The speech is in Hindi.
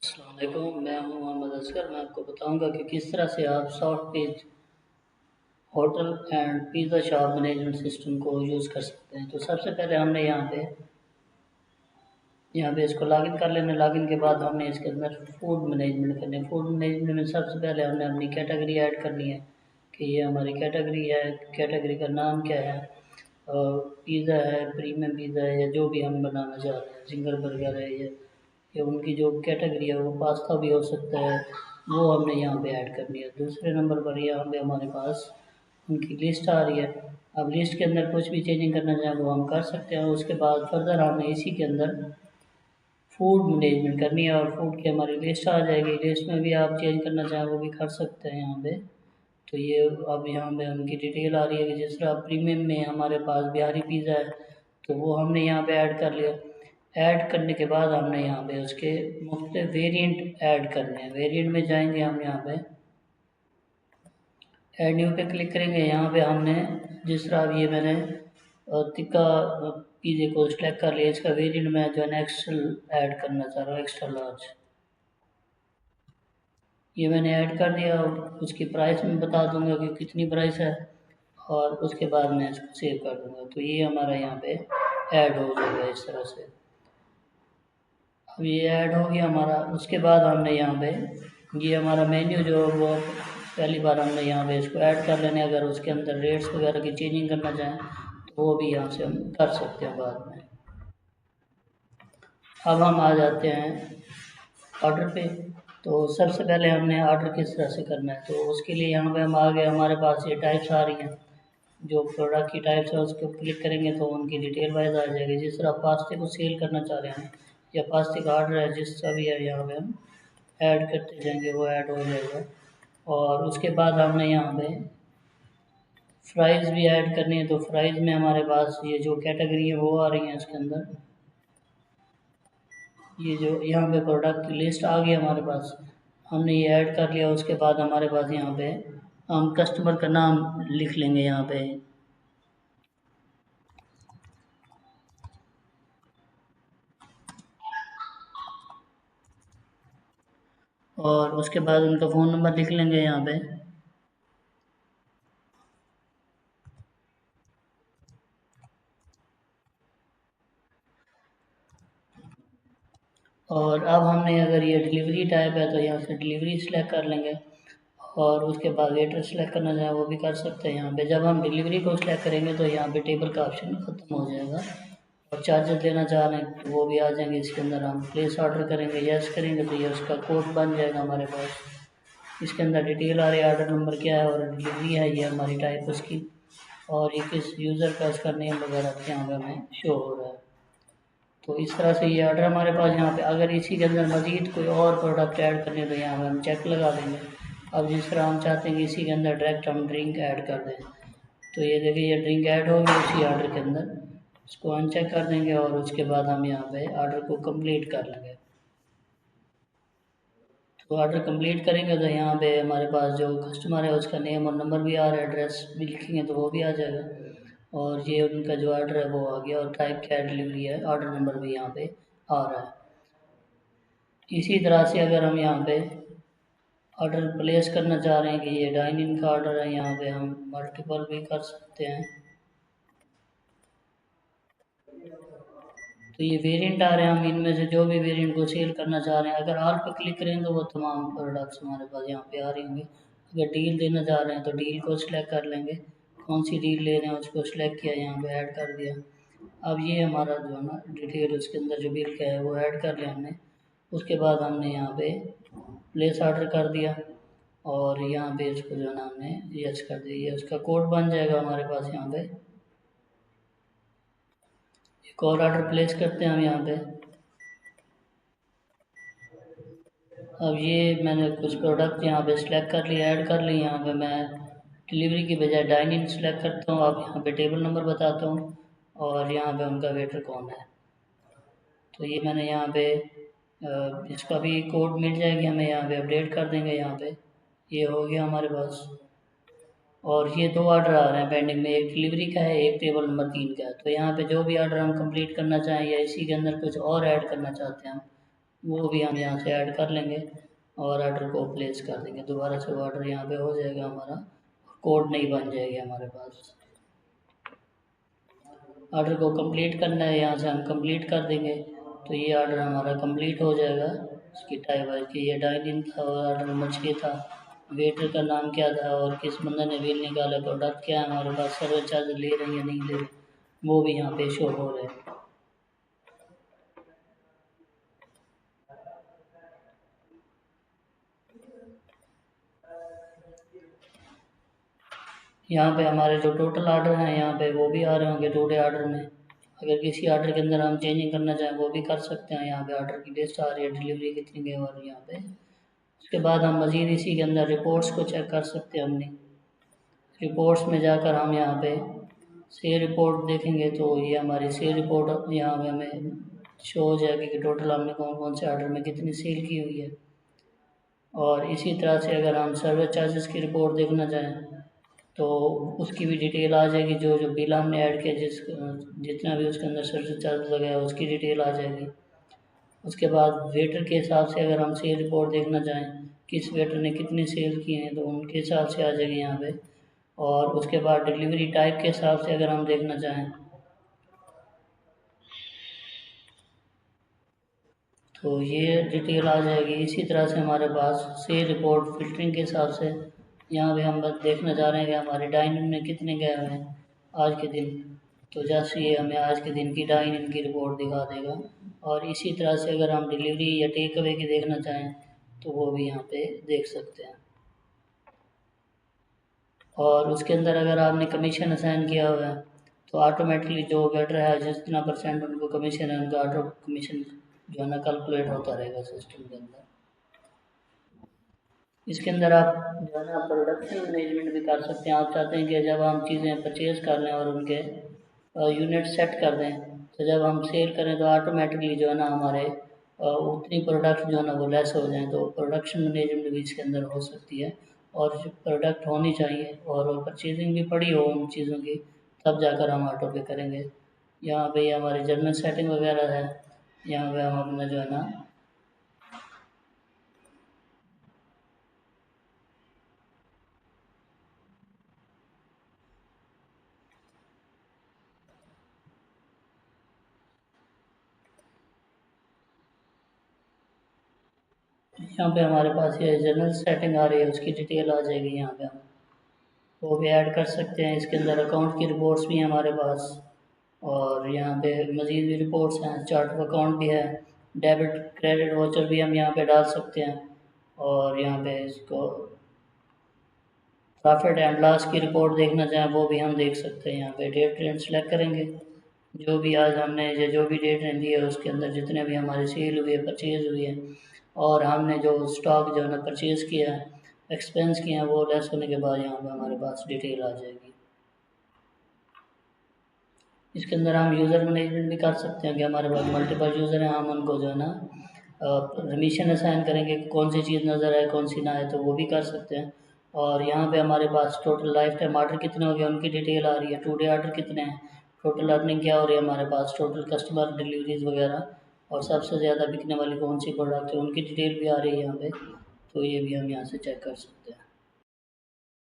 अस्सलाम वालेकुम, मैं हूं मोहम्मद असगर। मैं आपको बताऊंगा कि किस तरह से आप soft page hotel and pizza shop management system को यूज़ कर सकते हैं। तो सबसे पहले हमने यहाँ पे इसको लॉगिन कर लेना। लॉगिन के बाद हमने इसके अंदर फूड मैनेजमेंट करनी है। फूड मैनेजमेंट में सबसे पहले हमने अपनी कैटेगरी ऐड करनी है कि ये हमारी कैटेगरी है। कैटेगरी का नाम क्या है, पिज़्ज़ा है, प्रीमियम पिज़्ज़ा है, या जो भी हम बनाना चाहते हैं, सिंगल बर्गर है, या उनकी जो कैटेगरी है वो पास्ता भी हो सकता है, वो हमने यहाँ पे ऐड करनी है। दूसरे नंबर पर यहाँ पे हमारे पास उनकी लिस्ट आ रही है। अब लिस्ट के अंदर कुछ भी चेंजिंग करना चाहें वो हम कर सकते हैं। उसके बाद फर्दर हमें इसी के अंदर फूड मैनेजमेंट करनी है और फूड की हमारी लिस्ट आ जाएगी। लिस्ट में भी आप चेंज करना चाहें वो भी कर सकते हैं यहाँ पे। तो ये अब यहाँ पे उनकी डिटेल आ रही है कि जिस तरह प्रीमियम में हमारे पास बिहारी पिज़्ज़ा है तो वो हमने यहाँ पे ऐड कर लिया। ऐड करने के बाद हमने यहाँ पे उसके मुख्तलिफ वेरिएंट ऐड करने हैं। वेरिएंट में जाएंगे हम यहाँ पे ऐड न्यू पे क्लिक करेंगे। यहाँ पे हमने जिस तरह अब ये मैंने तिक्का पिज़्ज़े को सिलेक्ट कर लिया। इसका वेरिएंट मैं जो है ना एक्स्ट्रा ऐड करना चाह रहा हूँ, एक्स्ट्रा लार्ज। ये मैंने ऐड कर दिया। उसकी प्राइस मैं बता दूंगा कि कितनी प्राइस है और उसके बाद मैं इसको सेव कर दूंगा। तो ये हमारा यहाँ पे ऐड हो जाएगा इस तरह से। अब ये ऐड हो गया हमारा। उसके बाद हमने यहाँ पे ये हमारा मेन्यू जो वो पहली बार हमने यहाँ पे इसको ऐड कर लेने। अगर उसके अंदर रेट्स वगैरह की चेंजिंग करना चाहें तो वो भी यहाँ से हम कर सकते हैं बाद में। अब हम आ जाते हैं ऑर्डर पे। तो सबसे पहले हमने ऑर्डर किस तरह से करना है, तो उसके लिए यहाँ पे हम आ गए। हमारे पास ये टाइप्स आ रही हैं, जो प्रोडक्ट की टाइप्स है उसको क्लिक करेंगे तो उनकी डिटेल वाइज आ जाएगी। जिस तरह पास्ते को सेल करना चाह रहे हैं या पास्ते का ऑर्डर है जिस तरह भी है, यहाँ पे हम ऐड करते जाएंगे वो ऐड हो जाएगा। और उसके बाद हमने यहाँ पे फ्राइज़ भी ऐड करनी है। तो फ्राइज़ में हमारे पास ये जो कैटेगरी है वो आ रही है। इसके अंदर ये जो यहाँ पे प्रोडक्ट की लिस्ट आ गई हमारे पास, हमने ये ऐड कर लिया। उसके बाद हमारे पास यहाँ पे हम कस्टमर का नाम लिख लेंगे यहाँ पे, और उसके बाद उनका फ़ोन नंबर लिख लेंगे यहाँ पे। और अब हमने अगर ये डिलीवरी टाइप है तो यहाँ से डिलीवरी सेलेक्ट कर लेंगे और उसके बाद वेटर सेलेक्ट करना चाहें वो भी कर सकते हैं। यहाँ पे जब हम डिलीवरी को सेलेक्ट करेंगे तो यहाँ पे टेबल का ऑप्शन ख़त्म हो जाएगा और चार्जेस देना चाह रहे हैं तो वो भी आ जाएंगे। इसके अंदर हम प्लेस ऑर्डर करेंगे, यस करेंगे तो ये उसका कोड बन जाएगा हमारे पास। इसके अंदर डिटेल आ रही है, ऑर्डर नंबर क्या है और डिलीवरी है, ये हमारी टाइप उसकी, और ये किस यूज़र का इसका नेम वगैरह यहाँ पे हमें शो हो रहा है। तो इस तरह से ये ऑर्डर हमारे पास यहाँ पे। अगर इसी के अंदर मज़ीद कोई और प्रोडक्ट ऐड करने तो यहाँ पे हम चेक लगा देंगे। अब जिस तरह हम चाहते हैं कि इसी के अंदर डायरेक्ट हम ड्रिंक ऐड कर दें, तो ये देखिए ये ड्रिंक ऐड होगी उसी ऑर्डर के अंदर। इसको अनचेक कर देंगे और उसके बाद हम यहाँ पे ऑर्डर को कंप्लीट कर लेंगे। तो ऑर्डर कंप्लीट करेंगे तो यहाँ पे हमारे पास जो कस्टमर है उसका नेम और नंबर भी आ रहा है, एड्रेस भी लिखेंगे तो वो भी आ जाएगा। और ये उनका जो ऑर्डर है वो आ गया और टाइप क्या डिलीवरी है, ऑर्डर नंबर भी यहाँ पे आ रहा है। इसी तरह से अगर हम यहाँ पे ऑर्डर प्लेस करना चाह रहे हैं कि ये डाइन इन का ऑर्डर है, यहाँ पे हम मल्टीपल भी कर सकते हैं। तो ये वेरिएंट आ रहे हैं, हम इनमें से जो भी वेरिएंट को सेल करना चाह रहे हैं अगर ऑल पे क्लिक करें तो वो तमाम प्रोडक्ट्स हमारे पास यहाँ पे आ रही होंगे। अगर डील देना चाह रहे हैं तो डील को सिलेक्ट कर लेंगे, कौन सी डील ले रहे हैं उसको सिलेक्ट किया, यहाँ पे ऐड कर दिया। अब ये हमारा जो है ना डिटेल उसके अंदर जो बिल का है वो ऐड कर लिया हमने। उसके बाद हमने यहाँ पे प्लेस ऑर्डर कर दिया और यहाँ पे इसको जो है ना हमने यस कर दिया। ये उसका कोड बन जाएगा हमारे पास। यहाँ पे एक और ऑर्डर प्लेस करते हैं हम यहाँ पे। अब ये मैंने कुछ प्रोडक्ट यहाँ पे सिलेक्ट कर लिए, ऐड कर लिए। यहाँ पे मैं डिलीवरी की बजाय डाइन इन सेलेक्ट करता हूँ। अब यहाँ पे टेबल नंबर बताता हूँ और यहाँ पे उनका वेटर कौन है। तो ये मैंने यहाँ पे इसका भी कोड मिल जाएगी हमें, यहाँ पे अपडेट कर देंगे। यहाँ पे ये हो गया हमारे पास। और ये दो ऑर्डर आ रहे हैं पेंडिंग में, एक डिलीवरी का है, एक टेबल नंबर 3 का है। तो यहाँ पे जो भी ऑर्डर हम कंप्लीट करना चाहें या इसी के अंदर कुछ और ऐड करना चाहते हैं हम वो भी हम यहाँ से ऐड कर लेंगे और ऑर्डर को प्लेस कर देंगे। दोबारा से ऑर्डर यहाँ पे हो जाएगा हमारा, कोड नहीं बन जाएगी हमारे पास। ऑर्डर को कंप्लीट करना है, यहाँ से हम कंप्लीट कर देंगे तो ये ऑर्डर हमारा कंप्लीट हो जाएगा। उसकी टाइप है कि ये डाइन इन था और ऑर्डर मछली था, वेटर का नाम क्या था और किस बंदे ने बिल निकाला, प्रोडक्ट क्या है हमारे पास, सर्विस चार्ज ले रहे हैं या नहीं ले रहे, वो भी यहाँ पे शो हो रहे हैं। यहाँ पे हमारे जो टोटल ऑर्डर हैं यहाँ पे वो भी आ रहे होंगे टुडे ऑर्डर में। अगर किसी ऑर्डर के अंदर हम चेंजिंग करना चाहें वो भी कर सकते हैं। यहाँ पे ऑर्डर की लिस्ट आ रही है, डिलीवरी कितनी गई और यहाँ पे उसके बाद हम मज़ीद इसी के अंदर रिपोर्ट्स को चेक कर सकते हैं। हमने रिपोर्ट्स में जाकर हम यहाँ पे सेल रिपोर्ट देखेंगे तो ये हमारी सेल रिपोर्ट यहाँ पे हमें शो हो जाएगी कि टोटल हमने कौन कौन से ऑर्डर में कितनी सेल की हुई है। और इसी तरह से अगर हम सर्विस चार्जेस की रिपोर्ट देखना चाहें तो उसकी भी डिटेल आ जाएगी, जो जो बिल हमने ऐड किया जितना भी उसके अंदर सर्विस चार्ज लगा है उसकी डिटेल आ जाएगी। उसके बाद वेटर के हिसाब से अगर हम सेल रिपोर्ट देखना चाहें किस वेटर ने कितनी सेल की हैं तो उनके हिसाब से आ जाएगी यहाँ पे। और उसके बाद डिलीवरी टाइप के हिसाब से अगर हम देखना चाहें तो ये डिटेल आ जाएगी। इसी तरह से हमारे पास सेल रिपोर्ट फिल्टरिंग के हिसाब से यहाँ पे हम बस देखना चाह रहे हैं कि हमारे डाइन इन में कितने गए हुए हैं आज के दिन, तो जैसे ये हमें आज के दिन की डाइन इन की रिपोर्ट दिखा देगा। और इसी तरह से अगर हम डिलीवरी या टेक अवे की देखना चाहें तो वो भी यहाँ पे देख सकते हैं। और उसके अंदर अगर आपने कमीशन असाइन किया हुआ है तो ऑटोमेटिकली जो वेटर है जितना परसेंट उनको कमीशन है उनका ऑटो कमीशन जो है ना कैलकुलेट होता रहेगा सिस्टम के अंदर। इसके अंदर आप जो है ना प्रोडक्शन मैनेजमेंट भी कर सकते हैं। आप चाहते हैं कि जब हम चीज़ें परचेज़ कर लें और उनके यूनिट सेट कर दें तो जब हम सेल करें तो ऑटोमेटिकली जो है ना हमारे उतनी प्रोडक्ट जो है ना वो लेस हो जाएं, तो प्रोडक्शन मैनेजमेंट भी इसके अंदर हो सकती है। और जो प्रोडक्ट होनी चाहिए और परचेजिंग भी पड़ी हो उन चीज़ों की तब जाकर हम ऑटो पे करेंगे। यहाँ पे हमारी जर्नल सेटिंग वगैरह है, यहाँ पे हम अपना जो है ना यहाँ पे हमारे पास ये जनरल सेटिंग आ रही है, उसकी डिटेल आ जाएगी। यहाँ पे हम वो भी ऐड कर सकते हैं। इसके अंदर अकाउंट की रिपोर्ट्स भी हैं हमारे पास और यहाँ पे मज़ीद भी रिपोर्ट्स हैं, चार्ट ऑफ अकाउंट भी है, डेबिट क्रेडिट वाउचर भी हम यहाँ पे डाल सकते हैं। और यहाँ पे इसको प्रॉफिट एंड लॉस की रिपोर्ट देखना चाहें वो भी हम देख सकते हैं। यहाँ पे डेट रेंज सेलेक्ट करेंगे, जो भी आज हमने जो भी डेट रेंज दी है उसके अंदर जितने भी हमारे सेल हुई है परचेज हुई है और हमने जो स्टॉक जो है ना परचेज़ किया है एक्सपेंस किए हैं वो लेस होने के बाद यहाँ पे हमारे पास डिटेल आ जाएगी। इसके अंदर हम यूज़र मैनेजमेंट भी कर सकते हैं कि हमारे पास मल्टीपल यूज़र हैं, हम उनको जो है ना परमिशन असाइन करेंगे कि कौन सी चीज़ नज़र आए कौन सी ना आए तो वो भी कर सकते हैं। और यहाँ पे हमारे पास टोटल लाइफ टाइम ऑर्डर कितने हो गए उनकी डिटेल आ रही है, टुडे ऑर्डर कितने हैं, टोटल अर्निंग क्या हो रही है हमारे पास, टोटल कस्टमर डिलीवरीज वगैरह और सबसे ज़्यादा बिकने वाली कौन सी प्रोडक्ट है उनकी डिटेल भी आ रही है यहाँ पे। तो ये भी हम यहाँ से चेक कर सकते हैं।